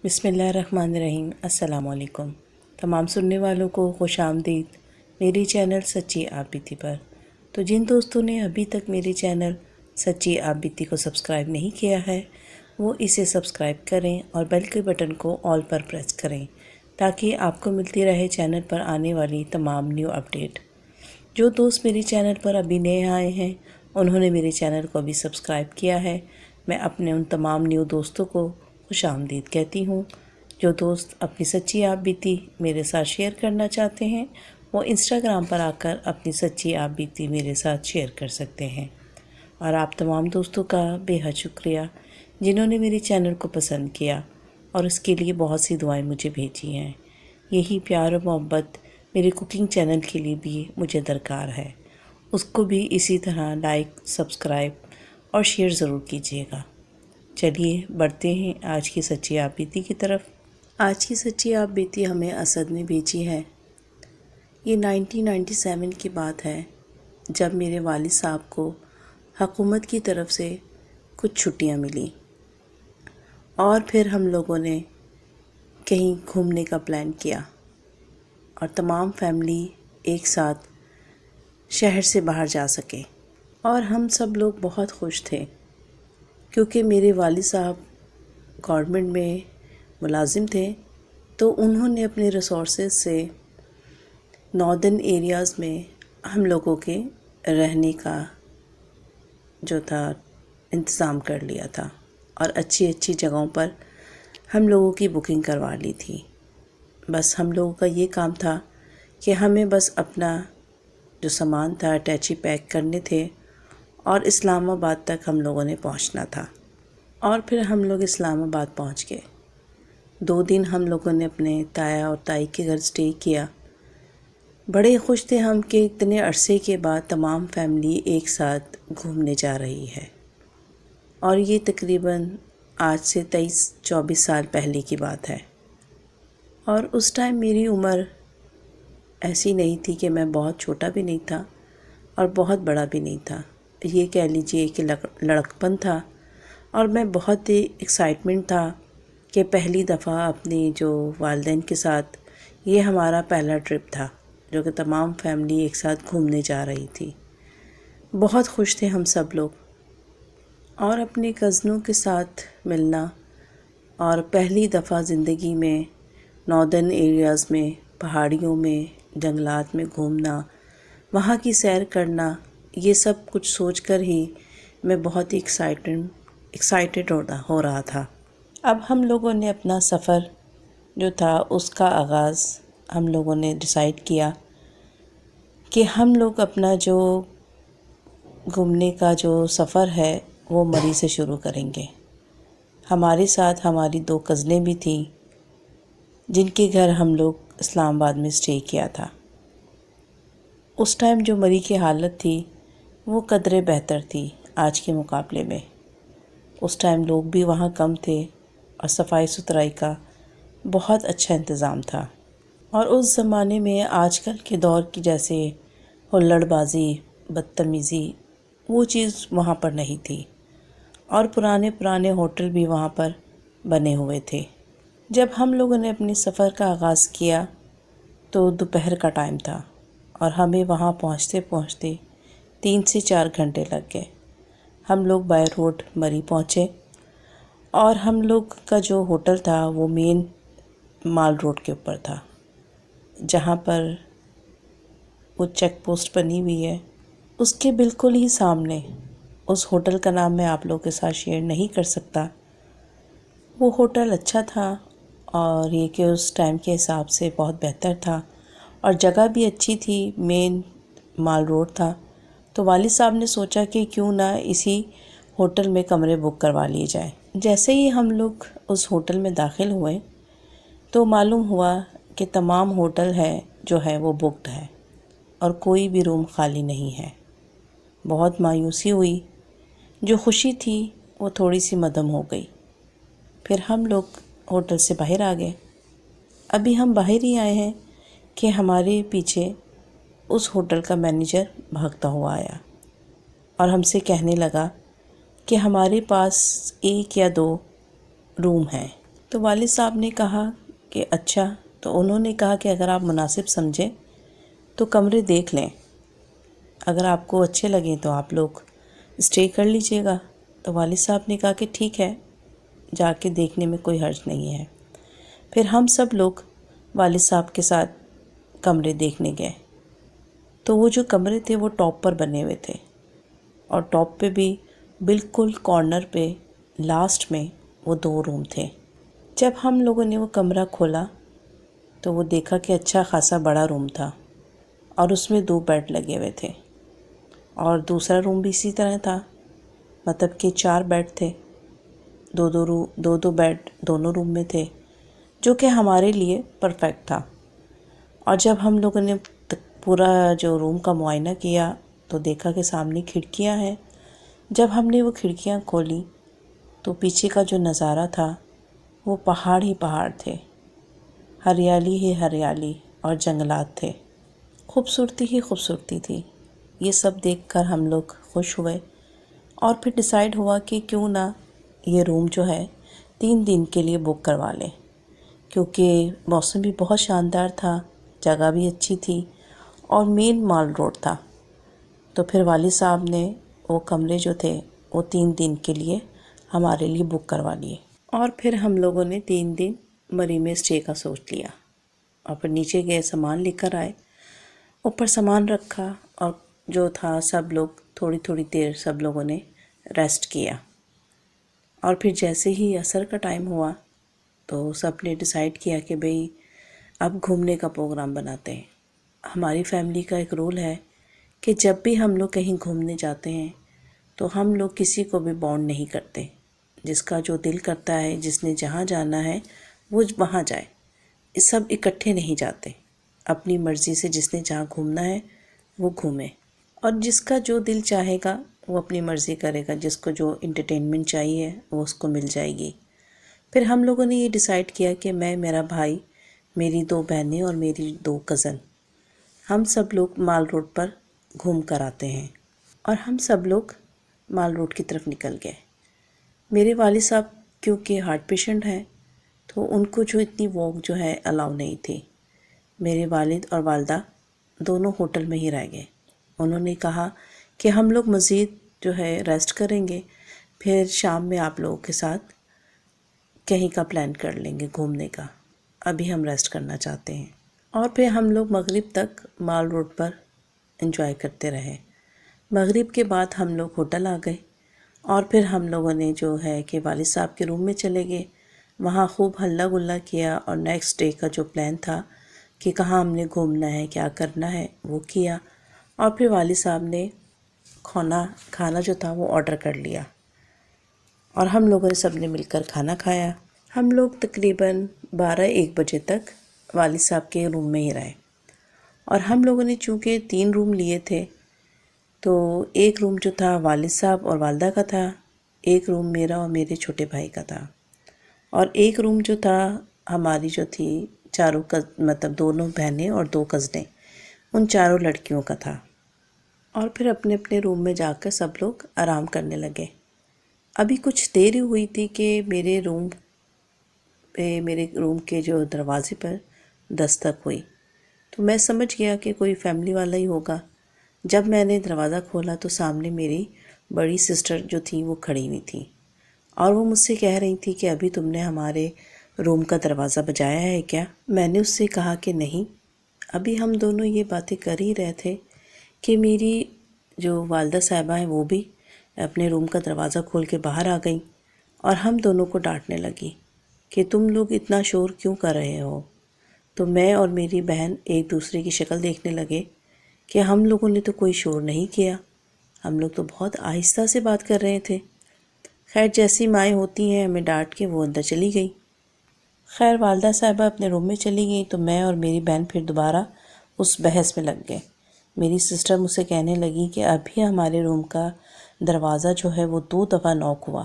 بسم اللہ الرحمن الرحیم۔ السلام علیکم تمام سننے والوں کو خوش آمدید میری چینل سچی آپ بیتی پر۔ تو جن دوستوں نے ابھی تک میری چینل سچی آپ بیتی کو سبسکرائب نہیں کیا ہے وہ اسے سبسکرائب کریں اور بیل کے بٹن کو آل پر پریس کریں تاکہ آپ کو ملتی رہے چینل پر آنے والی تمام نیو اپڈیٹ۔ جو دوست میری چینل پر ابھی نئے آئے ہیں انہوں نے میرے چینل کو ابھی سبسکرائب کیا ہے، میں اپنے ان تمام نیو دوستوں کو خوش آمدید کہتی ہوں۔ جو دوست اپنی سچی آپ بیتی میرے ساتھ شیئر کرنا چاہتے ہیں وہ انسٹاگرام پر آ کر اپنی سچی آپ بیتی میرے ساتھ شیئر کر سکتے ہیں۔ اور آپ تمام دوستوں کا بے حد شکریہ جنہوں نے میری چینل کو پسند کیا اور اس کے لیے بہت سی دعائیں مجھے بھیجی ہیں۔ یہی پیار و محبت میرے کوکنگ چینل کے لیے بھی مجھے درکار ہے، اس کو بھی اسی طرح لائک، سبسکرائب اور شیئر ضرور کیجیے گا۔ چلیے بڑھتے ہیں آج کی سچی آپ بیتی کی طرف۔ آج کی سچی آپ بیتی ہمیں اسد نے بھیجی ہے۔ یہ 1997 کی بات ہے جب میرے والد صاحب کو حکومت کی طرف سے کچھ چھٹیاں ملی اور پھر ہم لوگوں نے کہیں گھومنے کا پلان کیا اور تمام فیملی ایک ساتھ شہر سے باہر جا سکے، اور ہم سب لوگ بہت خوش تھے کیونکہ میرے والد صاحب گورنمنٹ میں ملازم تھے، تو انہوں نے اپنے ریسورسز سے ناردرن ایریاز میں ہم لوگوں کے رہنے کا جو تھا انتظام کر لیا تھا اور اچھی اچھی جگہوں پر ہم لوگوں کی بکنگ کروا لی تھی۔ بس ہم لوگوں کا یہ کام تھا کہ ہمیں بس اپنا جو سامان تھا اٹیچی پیک کرنے تھے اور اسلام آباد تک ہم لوگوں نے پہنچنا تھا، اور پھر ہم لوگ اسلام آباد پہنچ گئے۔ 2 دن ہم لوگوں نے اپنے تایا اور تائی کے گھر سٹے کیا۔ بڑے خوش تھے ہم کہ اتنے عرصے کے بعد تمام فیملی ایک ساتھ گھومنے جا رہی ہے، اور یہ تقریباً آج سے 23-24 سال پہلے کی بات ہے۔ اور اس ٹائم میری عمر ایسی نہیں تھی کہ میں بہت چھوٹا بھی نہیں تھا اور بہت بڑا بھی نہیں تھا، یہ کہہ لیجئے کہ لڑکپن تھا، اور میں بہت ہی ایکسائٹمنٹ تھا کہ پہلی دفعہ اپنے جو والدین کے ساتھ یہ ہمارا پہلا ٹرپ تھا جو کہ تمام فیملی ایک ساتھ گھومنے جا رہی تھی۔ بہت خوش تھے ہم سب لوگ، اور اپنے کزنوں کے ساتھ ملنا اور پہلی دفعہ زندگی میں ناردرن ایریاز میں پہاڑیوں میں جنگلات میں گھومنا، وہاں کی سیر کرنا، یہ سب کچھ سوچ کر ہی میں بہت ہی ایکسائٹڈ ہو رہا تھا۔ اب ہم لوگوں نے اپنا سفر جو تھا اس کا آغاز ہم لوگوں نے ڈیسائیڈ کیا کہ ہم لوگ اپنا جو گھومنے کا جو سفر ہے وہ مری سے شروع کریں گے۔ ہمارے ساتھ ہماری 2 کزنیں بھی تھیں جن کے گھر ہم لوگ اسلام آباد میں سٹے کیا تھا۔ اس ٹائم جو مری کی حالت تھی وہ قدرے بہتر تھی آج کے مقابلے میں۔ اس ٹائم لوگ بھی وہاں کم تھے اور صفائی ستھرائی کا بہت اچھا انتظام تھا، اور اس زمانے میں آج کل کے دور کی جیسے ہلڑ بازی، بدتمیزی، وہ چیز وہاں پر نہیں تھی، اور پرانے ہوٹل بھی وہاں پر بنے ہوئے تھے۔ جب ہم لوگوں نے اپنے سفر کا آغاز کیا تو دوپہر کا ٹائم تھا، اور ہمیں وہاں پہنچتے پہنچتے 3 سے 4 گھنٹے لگ گئے۔ ہم لوگ بائی روڈ مری پہنچے، اور ہم لوگ کا جو ہوٹل تھا وہ مین مال روڈ کے اوپر تھا، جہاں پر وہ چیک پوسٹ بنی ہوئی ہے اس کے بالکل ہی سامنے۔ اس ہوٹل کا نام میں آپ لوگوں کے ساتھ شیئر نہیں کر سکتا۔ وہ ہوٹل اچھا تھا، اور یہ کہ اس ٹائم کے حساب سے بہت بہتر تھا، اور جگہ بھی اچھی تھی، مین مال روڈ تھا۔ تو والد صاحب نے سوچا کہ کیوں نہ اسی ہوٹل میں کمرے بک کروا لیے جائیں۔ جیسے ہی ہم لوگ اس ہوٹل میں داخل ہوئے تو معلوم ہوا کہ تمام ہوٹل جو ہے وہ بکڈ ہے اور کوئی بھی روم خالی نہیں ہے۔ بہت مایوسی ہوئی، جو خوشی تھی وہ تھوڑی سی مدھم ہو گئی۔ پھر ہم لوگ ہوٹل سے باہر آ گئے۔ ابھی ہم باہر ہی آئے ہیں کہ ہمارے پیچھے اس ہوٹل کا مینیجر بھاگتا ہوا آیا اور ہم سے کہنے لگا کہ ہمارے پاس 1 یا 2 روم ہیں۔ تو تو والد صاحب نے کہا کہ اچھا، تو انہوں نے کہا کہ اگر آپ مناسب سمجھیں تو کمرے دیکھ لیں، اگر آپ کو اچھے لگیں تو آپ لوگ اسٹے کر لیجئے گا۔ تو والد صاحب نے کہا کہ ٹھیک ہے، جا کے دیکھنے میں کوئی حرج نہیں ہے۔ پھر ہم سب لوگ والد صاحب کے ساتھ کمرے دیکھنے گئے۔ تو وہ جو کمرے تھے وہ ٹاپ پر بنے ہوئے تھے، اور ٹاپ پہ بھی بالکل کارنر پہ لاسٹ میں وہ 2 روم تھے۔ جب ہم لوگوں نے وہ کمرہ کھولا تو وہ دیکھا کہ اچھا خاصا بڑا روم تھا، اور اس میں 2 بیڈ لگے ہوئے تھے، اور دوسرا روم بھی اسی طرح تھا، مطلب کہ 4 بیڈ تھے، دو بیڈ دونوں روم میں تھے، جو کہ ہمارے لیے پرفیکٹ تھا۔ اور جب ہم لوگوں نے پورا جو روم کا معائنہ کیا تو دیکھا کہ سامنے کھڑکیاں ہیں۔ جب ہم نے وہ کھڑکیاں کھولی تو پیچھے کا جو نظارہ تھا وہ پہاڑ ہی پہاڑ تھے، ہریالی ہی ہریالی اور جنگلات تھے، خوبصورتی ہی خوبصورتی تھی۔ یہ سب دیکھ کر ہم لوگ خوش ہوئے، اور پھر ڈیسائیڈ ہوا کہ کیوں نہ یہ روم جو ہے 3 دن کے لیے بک کروا لیں، کیونکہ موسم بھی بہت شاندار تھا، جگہ بھی اچھی تھی، اور مین مال روڈ تھا۔ تو پھر والد صاحب نے وہ کمرے جو تھے وہ 3 دن کے لیے ہمارے لیے بک کروا لیے، اور پھر ہم لوگوں نے 3 دن مری میں اسٹے کا سوچ لیا، اور پھر نیچے گئے، سامان لے کر آئے، اوپر سامان رکھا، اور جو تھا سب لوگ تھوڑی تھوڑی دیر سب لوگوں نے ریسٹ کیا۔ اور پھر جیسے ہی عصر کا ٹائم ہوا تو سب نے ڈیسائیڈ کیا کہ بھئی اب گھومنے کا پروگرام بناتے ہیں۔ ہماری فیملی کا ایک رول ہے کہ جب بھی ہم لوگ کہیں گھومنے جاتے ہیں تو ہم لوگ کسی کو بھی بانڈ نہیں کرتے، جس کا جو دل کرتا ہے، جس نے جہاں جانا ہے وہ وہاں جائے، سب اکٹھے نہیں جاتے، اپنی مرضی سے جس نے جہاں گھومنا ہے وہ گھومے، اور جس کا جو دل چاہے گا وہ اپنی مرضی کرے گا، جس کو جو انٹرٹینمنٹ چاہیے وہ اس کو مل جائے گی۔ پھر ہم لوگوں نے یہ ڈیسائیڈ کیا کہ میں، میرا بھائی، میری 2 بہنیں اور میری 2 کزن، ہم سب لوگ مال روڈ پر گھوم کر آتے ہیں، اور ہم سب لوگ مال روڈ کی طرف نکل گئے۔ میرے والد صاحب کیونکہ ہارٹ پیشنٹ ہیں تو ان کو جو اتنی واک جو ہے الاؤ نہیں تھی۔ میرے والد اور والدہ دونوں ہوٹل میں ہی رہ گئے۔ انہوں نے کہا کہ ہم لوگ مزید جو ہے ریسٹ کریں گے، پھر شام میں آپ لوگوں کے ساتھ کہیں کا پلان کر لیں گے گھومنے کا، ابھی ہم ریسٹ کرنا چاہتے ہیں۔ اور پھر ہم لوگ مغرب تک مال روڈ پر انجوائے کرتے رہے۔ مغرب کے بعد ہم لوگ ہوٹل آ گئے، اور پھر ہم لوگوں نے جو ہے کہ والد صاحب کے روم میں چلے گئے، وہاں خوب ہلا گلا کیا، اور نیکسٹ ڈے کا جو پلان تھا کہ کہاں ہم نے گھومنا ہے، کیا کرنا ہے، وہ کیا۔ اور پھر والد صاحب نے کھانا جو تھا وہ آرڈر کر لیا، اور ہم لوگوں نے سب نے مل کر کھانا کھایا۔ ہم لوگ تقریباً 12-1 بجے تک والد صاحب کے روم میں ہی رہے، اور ہم لوگوں نے چونکہ 3 روم لیے تھے تو ایک روم جو تھا والد صاحب اور والدہ کا تھا، ایک روم میرا اور میرے چھوٹے بھائی کا تھا، اور ایک روم جو تھا ہماری جو تھی چاروں مطلب دونوں بہنیں اور 2 کزنیں، ان چاروں لڑکیوں کا تھا۔ اور پھر اپنے اپنے روم میں جا کر سب لوگ آرام کرنے لگے۔ ابھی کچھ دیر ہی ہوئی تھی کہ میرے روم کے جو دروازے پر دستک ہوئی، تو میں سمجھ گیا کہ کوئی فیملی والا ہی ہوگا۔ جب میں نے دروازہ کھولا تو سامنے میری بڑی سسٹر جو تھی وہ کھڑی ہوئی تھی، اور وہ مجھ سے کہہ رہی تھی کہ ابھی تم نے ہمارے روم کا دروازہ بجایا ہے کیا؟ میں نے اس سے کہا کہ نہیں، ابھی ہم دونوں یہ باتیں کر ہی رہے تھے کہ میری جو والدہ صاحبہ ہیں وہ بھی اپنے روم کا دروازہ کھول کے باہر آ گئیں، اور ہم دونوں کو ڈانٹنے لگی کہ تم لوگ اتنا شور کیوں کر رہے ہو؟ تو میں اور میری بہن ایک دوسرے کی شکل دیکھنے لگے کہ ہم لوگوں نے تو کوئی شور نہیں کیا، ہم لوگ تو بہت آہستہ سے بات کر رہے تھے۔ خیر جیسی مائیں ہوتی ہیں، ہمیں ڈانٹ کے وہ اندر چلی گئی۔ خیر والدہ صاحبہ اپنے روم میں چلی گئی تو میں اور میری بہن پھر دوبارہ اس بحث میں لگ گئے۔ میری سسٹر مجھ سے کہنے لگی کہ ابھی ہمارے روم کا دروازہ جو ہے وہ 2 دفعہ نوک ہوا،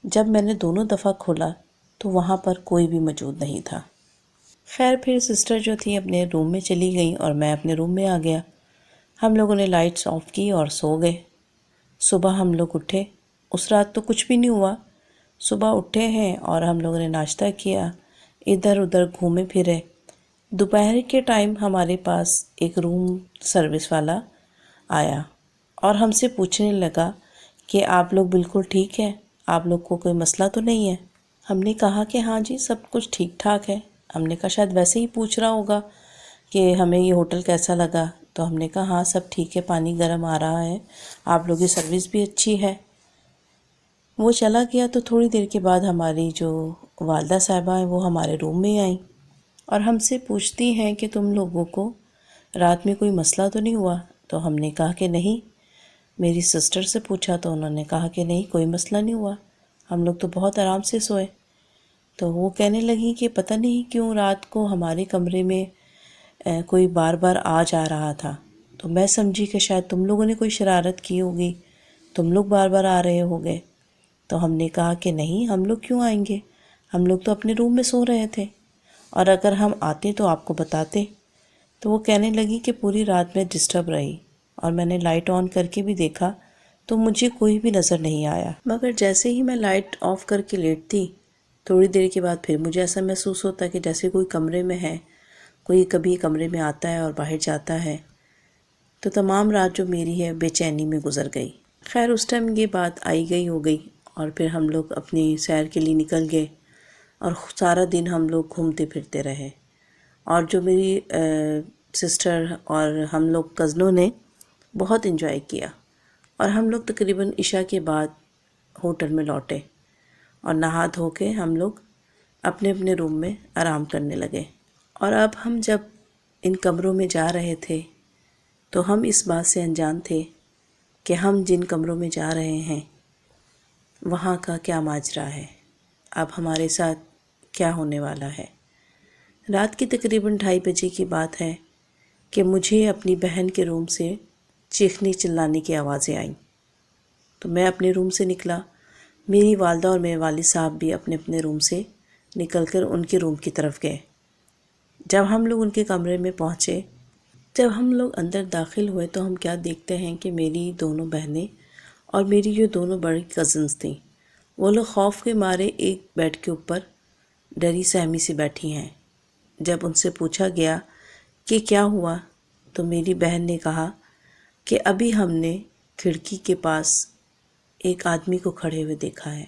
جب میں نے دونوں دفعہ کھولا تو وہاں پر کوئی بھی موجود نہیں تھا۔ خیر پھر سسٹر جو تھی اپنے روم میں چلی گئی اور میں اپنے روم میں آ گیا۔ ہم لوگوں نے لائٹس آف کی اور سو گئے۔ صبح ہم لوگ اٹھے، اس رات تو کچھ بھی نہیں ہوا، صبح اٹھے ہیں اور ہم لوگوں نے ناشتہ کیا، ادھر ادھر گھومے پھرے۔ دوپہر کے ٹائم ہمارے پاس ایک روم سروس والا آیا اور ہم سے پوچھنے لگا کہ آپ لوگ بالکل ٹھیک ہیں، آپ لوگ کو کوئی مسئلہ تو نہیں ہے؟ ہم نے کہا کہ ہاں جی سب کچھ ٹھیک ٹھاک ہے۔ ہم نے کہا شاید ویسے ہی پوچھ رہا ہوگا کہ ہمیں یہ ہوٹل کیسا لگا، تو ہم نے کہا ہاں سب ٹھیک ہے، پانی گرم آ رہا ہے، آپ لوگوں کی سروس بھی اچھی ہے۔ وہ چلا گیا تو تھوڑی دیر کے بعد ہماری جو والدہ صاحبہ ہیں وہ ہمارے روم میں آئیں اور ہم سے پوچھتی ہیں کہ تم لوگوں کو رات میں کوئی مسئلہ تو نہیں ہوا؟ تو ہم نے کہا کہ نہیں۔ میری سسٹر سے پوچھا تو انہوں نے کہا کہ نہیں کوئی مسئلہ نہیں ہوا، ہم لوگ تو بہت آرام سے سوئے۔ تو وہ کہنے لگی کہ پتہ نہیں کیوں رات کو ہمارے کمرے میں کوئی بار بار آ جا رہا تھا، تو میں سمجھی کہ شاید تم لوگوں نے کوئی شرارت کی ہوگی، تم لوگ بار بار آ رہے ہوگے۔ تو ہم نے کہا کہ نہیں ہم لوگ کیوں آئیں گے، ہم لوگ تو اپنے روم میں سو رہے تھے، اور اگر ہم آتے تو آپ کو بتاتے۔ تو وہ کہنے لگی کہ پوری رات میں ڈسٹرب رہی اور میں نے لائٹ آن کر کے بھی دیکھا تو مجھے کوئی بھی نظر نہیں آیا، مگر جیسے ہی میں لائٹ آف کر کے لیٹتی تھوڑی دیر کے بعد پھر مجھے ایسا محسوس ہوتا کہ جیسے کوئی کمرے میں ہے، کوئی کبھی کمرے میں آتا ہے اور باہر جاتا ہے۔ تو تمام رات جو میری ہے بے چینی میں گزر گئی۔ خیر اس ٹائم یہ بات آئی گئی ہو گئی، اور پھر ہم لوگ اپنی سیر کے لیے نکل گئے اور سارا دن ہم لوگ گھومتے پھرتے رہے، اور جو میری سسٹر اور ہم لوگ کزنوں نے بہت انجوائے کیا، اور ہم لوگ تقریباً عشاء کے بعد ہوٹل میں لوٹے اور نہا دھو کے ہم لوگ اپنے اپنے روم میں آرام کرنے لگے۔ اور اب ہم جب ان کمروں میں جا رہے تھے تو ہم اس بات سے انجان تھے کہ ہم جن کمروں میں جا رہے ہیں وہاں کا کیا ماجرا ہے، اب ہمارے ساتھ کیا ہونے والا ہے۔ رات کی تقریباً 2:30 بجے کی بات ہے کہ مجھے اپنی بہن کے روم سے چیخنے چلانے کی آوازیں آئیں، تو میں اپنے روم سے نکلا، میری والدہ اور میرے والد صاحب بھی اپنے اپنے روم سے نکل کر ان کے روم کی طرف گئے۔ جب ہم لوگ ان کے کمرے میں پہنچے، جب ہم لوگ اندر داخل ہوئے تو ہم کیا دیکھتے ہیں کہ میری دونوں بہنیں اور میری جو دونوں بڑی کزنز تھیں وہ لوگ خوف کے مارے ایک بیڈ کے اوپر ڈری سہمی سے بیٹھی ہیں۔ جب ان سے پوچھا گیا کہ کیا ہوا تو میری بہن نے کہا کہ ابھی ہم نے کھڑکی کے پاس ایک آدمی کو کھڑے ہوئے دیکھا ہے۔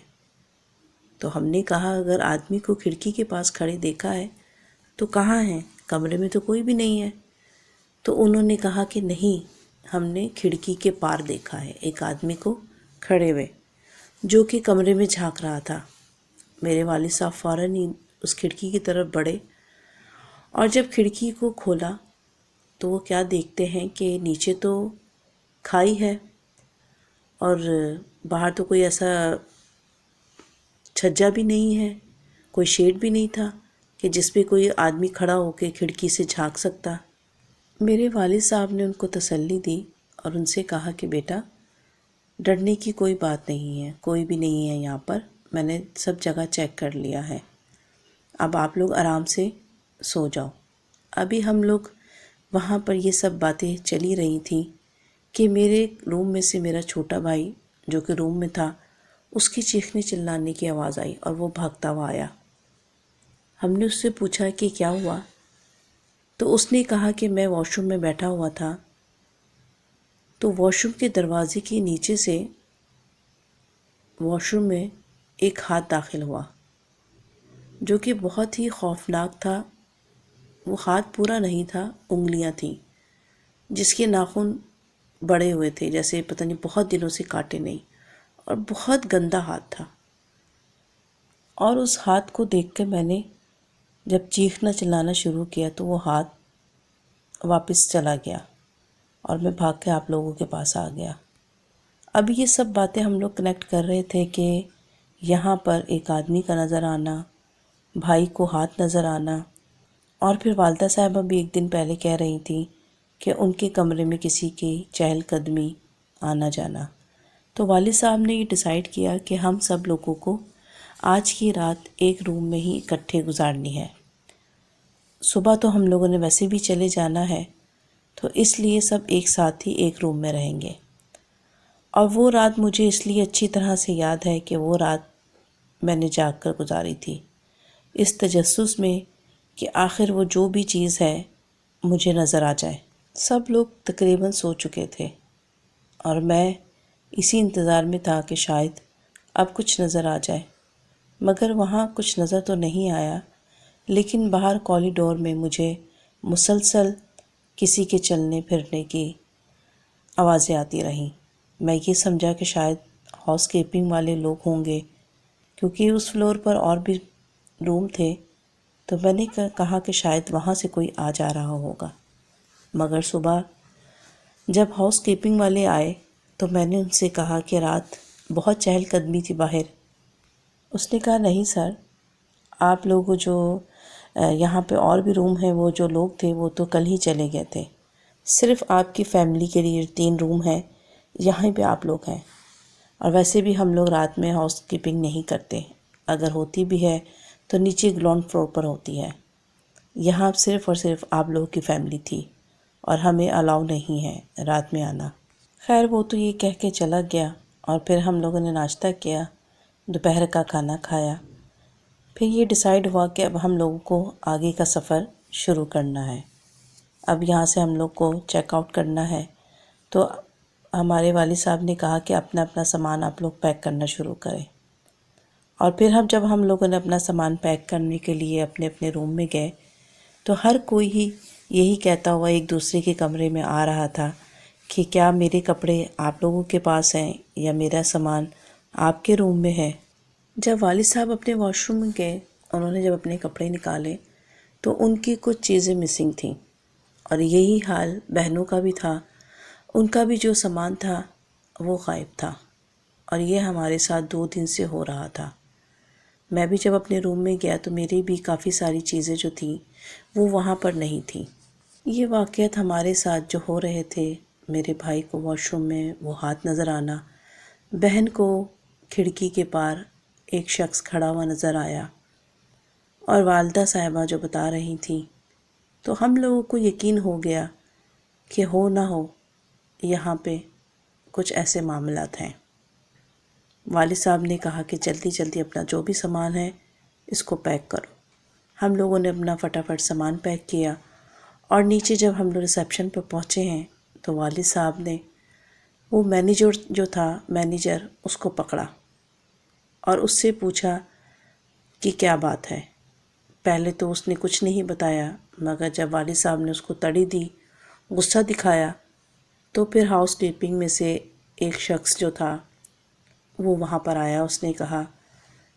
تو ہم نے کہا اگر آدمی کو کھڑکی کے پاس کھڑے دیکھا ہے تو کہاں ہے، کمرے میں تو کوئی بھی نہیں ہے۔ تو انہوں نے کہا کہ نہیں، ہم نے کھڑکی کے پار دیکھا ہے ایک آدمی کو کھڑے ہوئے جو کہ کمرے میں جھانک رہا تھا۔ میرے والد صاحب فوراً ہی اس کھڑکی کی طرف بڑھے، اور جب کھڑکی کو کھولا تو وہ کیا دیکھتے ہیں کہ نیچے تو کھائی ہے اور باہر تو کوئی ایسا چھجا بھی نہیں ہے، کوئی شیڈ بھی نہیں تھا کہ جس پہ کوئی آدمی کھڑا ہو کے کھڑکی سے جھانک سکتا۔ میرے والد صاحب نے ان کو تسلی دی اور ان سے کہا کہ بیٹا ڈرنے کی کوئی بات نہیں ہے، کوئی بھی نہیں ہے یہاں پر، میں نے سب جگہ چیک کر لیا ہے، اب آپ لوگ آرام سے سو جاؤ۔ ابھی ہم لوگ وہاں پر یہ سب باتیں چلی رہی تھیں کہ میرے روم میں سے میرا چھوٹا بھائی جو کہ روم میں تھا اس کی چیخنے چلانے کی آواز آئی اور وہ بھاگتا ہوا آیا۔ ہم نے اس سے پوچھا کہ کیا ہوا، تو اس نے کہا کہ میں واش روم میں بیٹھا ہوا تھا تو واش روم کے دروازے کے نیچے سے واش روم میں ایک ہاتھ داخل ہوا جو کہ بہت ہی خوفناک تھا۔ وہ ہاتھ پورا نہیں تھا، انگلیاں تھیں جس کے ناخن بڑے ہوئے تھے، جیسے پتہ نہیں بہت دنوں سے کاٹے نہیں، اور بہت گندا ہاتھ تھا۔ اور اس ہاتھ کو دیکھ کر میں نے جب چیخنا چلانا شروع کیا تو وہ ہاتھ واپس چلا گیا اور میں بھاگ کے آپ لوگوں کے پاس آ گیا۔ اب یہ سب باتیں ہم لوگ کنیکٹ کر رہے تھے کہ یہاں پر ایک آدمی کا نظر آنا، بھائی کو ہاتھ نظر آنا، اور پھر والدہ صاحبہ بھی ایک دن پہلے کہہ رہی تھیں کہ ان کے کمرے میں کسی کی چہل قدمی آنا جانا۔ تو والد صاحب نے یہ ڈیسائیڈ کیا کہ ہم سب لوگوں کو آج کی رات ایک روم میں ہی اکٹھے گزارنی ہے، صبح تو ہم لوگوں نے ویسے بھی چلے جانا ہے، تو اس لیے سب ایک ساتھ ہی ایک روم میں رہیں گے۔ اور وہ رات مجھے اس لیے اچھی طرح سے یاد ہے کہ وہ رات میں نے جاگ کر گزاری تھی، اس تجسس میں کہ آخر وہ جو بھی چیز ہے مجھے نظر آ جائے۔ سب لوگ تقریباً سو چکے تھے اور میں اسی انتظار میں تھا کہ شاید اب کچھ نظر آ جائے، مگر وہاں کچھ نظر تو نہیں آیا، لیکن باہر کوریڈور میں مجھے مسلسل کسی کے چلنے پھرنے کی آوازیں آتی رہیں۔ میں یہ سمجھا کہ شاید ہاؤس کیپنگ والے لوگ ہوں گے، کیونکہ اس فلور پر اور بھی روم تھے، تو میں نے کہا کہ شاید وہاں سے کوئی آ جا رہا ہوگا۔ مگر صبح جب ہاؤس کیپنگ والے آئے تو میں نے ان سے کہا کہ رات بہت چہل قدمی تھی باہر۔ اس نے کہا نہیں سر، آپ لوگ جو یہاں پہ اور بھی روم ہیں، وہ جو لوگ تھے وہ تو کل ہی چلے گئے تھے، صرف آپ کی فیملی کے لیے 3 روم ہیں، یہیں پہ آپ لوگ ہیں۔ اور ویسے بھی ہم لوگ رات میں ہاؤس کیپنگ نہیں کرتے، اگر ہوتی بھی ہے تو نیچے گراؤنڈ فلور پر ہوتی ہے، یہاں صرف اور صرف آپ لوگوں کی فیملی تھی اور ہمیں الاؤ نہیں ہے رات میں آنا۔ خیر وہ تو یہ کہہ کے چلا گیا، اور پھر ہم لوگوں نے ناشتہ کیا، دوپہر کا کھانا کھایا۔ پھر یہ ڈیسائیڈ ہوا کہ اب ہم لوگوں کو آگے کا سفر شروع کرنا ہے، اب یہاں سے ہم لوگ کو چیک آؤٹ کرنا ہے۔ تو ہمارے والد صاحب نے کہا کہ اپنا اپنا سامان آپ لوگ پیک کرنا شروع کریں۔ اور پھر جب ہم لوگوں نے اپنا سامان پیک کرنے کے لیے اپنے اپنے روم میں گئے تو ہر کوئی ہی یہی کہتا ہوا ایک دوسرے کے کمرے میں آ رہا تھا کہ کیا میرے کپڑے آپ لوگوں کے پاس ہیں یا میرا سامان آپ کے روم میں ہے۔ جب والد صاحب اپنے واش روم میں گئے، انہوں نے جب اپنے کپڑے نکالے تو ان کی کچھ چیزیں مسنگ تھیں، اور یہی حال بہنوں کا بھی تھا، ان کا بھی جو سامان تھا وہ غائب تھا، اور یہ ہمارے ساتھ 2 دن سے ہو رہا تھا۔ میں بھی جب اپنے روم میں گیا تو میری بھی کافی ساری چیزیں جو تھیں وہ وہاں پر نہیں تھیں۔ یہ واقعات ہمارے ساتھ جو ہو رہے تھے، میرے بھائی کو واش روم میں وہ ہاتھ نظر آنا، بہن کو کھڑکی کے پار ایک شخص کھڑا ہوا نظر آیا، اور والدہ صاحبہ جو بتا رہی تھیں، تو ہم لوگوں کو یقین ہو گیا کہ ہو نہ ہو یہاں پہ کچھ ایسے معاملات ہیں۔ والد صاحب نے کہا کہ جلدی جلدی اپنا جو بھی سامان ہے اس کو پیک کرو۔ ہم لوگوں نے اپنا فٹافٹ سامان پیک کیا، اور نیچے جب ہم لوگ ریسیپشن پہ پہنچے ہیں تو والد صاحب نے وہ مینیجر اس کو پکڑا اور اس سے پوچھا کہ کیا بات ہے۔ پہلے تو اس نے کچھ نہیں بتایا، مگر جب والد صاحب نے اس کو تڑی دی، غصہ دکھایا، تو پھر ہاؤس کیپنگ میں سے ایک شخص جو تھا وہ وہاں پر آیا۔ اس نے کہا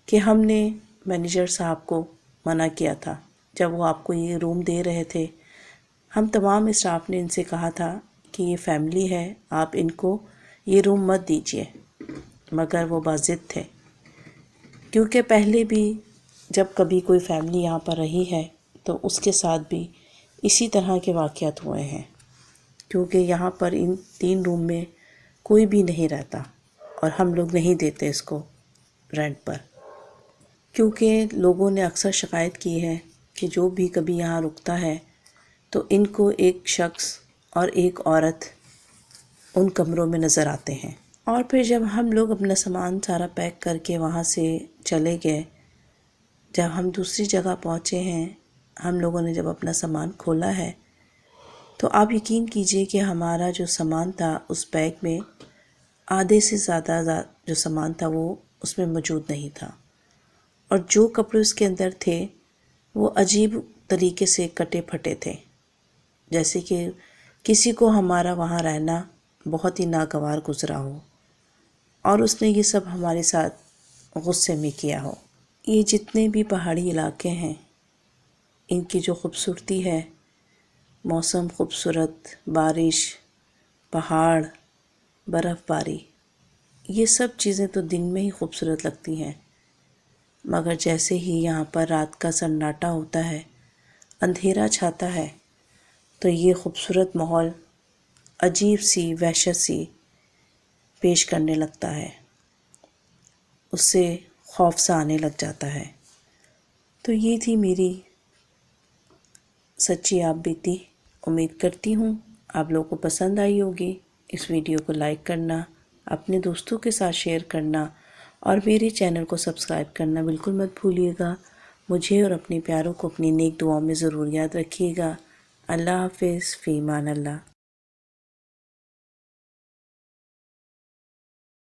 کہ ہم نے مینیجر صاحب کو منع کیا تھا، جب وہ آپ کو یہ روم دے رہے تھے، ہم تمام اسٹاف نے ان سے کہا تھا کہ یہ فیملی ہے، آپ ان کو یہ روم مت دیجیے، مگر وہ باضد تھے، کیونکہ پہلے بھی جب کبھی کوئی فیملی یہاں پر رہی ہے تو اس کے ساتھ بھی اسی طرح کے واقعات ہوئے ہیں، کیونکہ یہاں پر ان 3 روم میں کوئی بھی نہیں رہتا، اور ہم لوگ نہیں دیتے اس کو رینٹ پر، کیونکہ لوگوں نے اکثر شکایت کی ہے کہ جو بھی کبھی یہاں رکتا ہے تو ان کو ایک شخص اور ایک عورت ان کمروں میں نظر آتے ہیں۔ اور پھر جب ہم لوگ اپنا سامان سارا پیک کر کے وہاں سے چلے گئے، جب ہم دوسری جگہ پہنچے ہیں، ہم لوگوں نے جب اپنا سامان کھولا ہے تو آپ یقین کیجئے کہ ہمارا جو سامان تھا اس بیگ میں آدھے سے زیادہ جو سامان تھا وہ اس میں موجود نہیں تھا، اور جو کپڑے اس کے اندر تھے وہ عجیب طریقے سے کٹے پھٹے تھے، جیسے کہ کسی کو ہمارا وہاں رہنا بہت ہی ناگوار گزرا ہو، اور اس نے یہ سب ہمارے ساتھ غصے میں کیا ہو۔ یہ جتنے بھی پہاڑی علاقے ہیں، ان کی جو خوبصورتی ہے، موسم خوبصورت، بارش، پہاڑ، برف باری، یہ سب چیزیں تو دن میں ہی خوبصورت لگتی ہیں، مگر جیسے ہی یہاں پر رات کا سناٹا ہوتا ہے، اندھیرا چھاتا ہے، تو یہ خوبصورت ماحول عجیب سی وحشت سی پیش کرنے لگتا ہے، اس سے خوف سا آنے لگ جاتا ہے۔ تو یہ تھی میری سچی آپ بیتی۔ امید کرتی ہوں آپ لوگوں کو پسند آئی ہوگی۔ اس ویڈیو کو لائک کرنا، اپنے دوستوں کے ساتھ شیئر کرنا، اور میرے چینل کو سبسکرائب کرنا بالکل مت بھولیے گا۔ مجھے اور اپنے پیاروں کو اپنی نیک دعاؤں میں ضرور یاد رکھیے گا۔ اللہ حافظ، فی امان اللہ۔